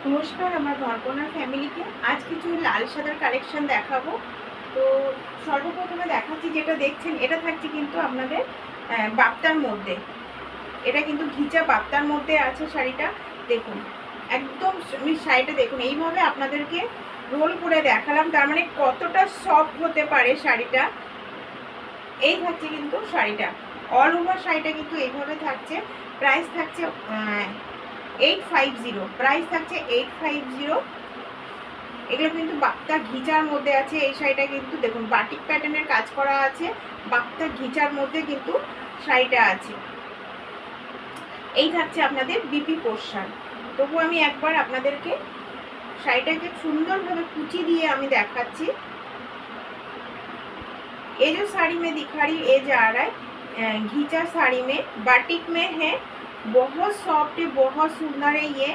নমস্কার আমার ঘরকন্যার ফ্যামিলিকে। আজ কিছু লাল সাদার কালেকশন দেখাবো। তো সর্বপ্রথমে দেখাচ্ছি, যেটা দেখছেন এটা থাকছে কিন্তু আপনাদের বাপ্তার মধ্যে। এটা কিন্তু ঘিচা বাপ্তার মধ্যে আছে শাড়িটা। দেখুন একদম শাড়িটা দেখুন, এইভাবে আপনাদেরকে রোল করে দেখালাম, তার মানে কতটা সফট হতে পারে শাড়িটা। এই থাকছে কিন্তু শাড়িটা, অল ওভার শাড়িটা কিন্তু এইভাবে থাকছে। প্রাইস থাকছে 850, প্রাইস থাকছে 850। এগুলো কিন্তু বাপ্তা ঘিচার মধ্যে আছে। এই শাড়িটা কিন্তু দেখুন বাটিক প্যাটার্নের কাজ করা আছে, বাপ্তা ঘিচার মধ্যে কিন্তু শাড়িটা আছে। এই থাকছে আপনাদের বিপি পোর্শন। তবু আমি একবার আপনাদেরকে শাড়িটাকে সুন্দরভাবে কুচি দিয়ে আমি দেখাচ্ছি। ये जो साड़ी मैं दिखा रही हूँ, ये जा रहा है घिचा साड़ी में, बाटिक में है, बहुत सॉफ्ट है, बहुत सुंदर है ये।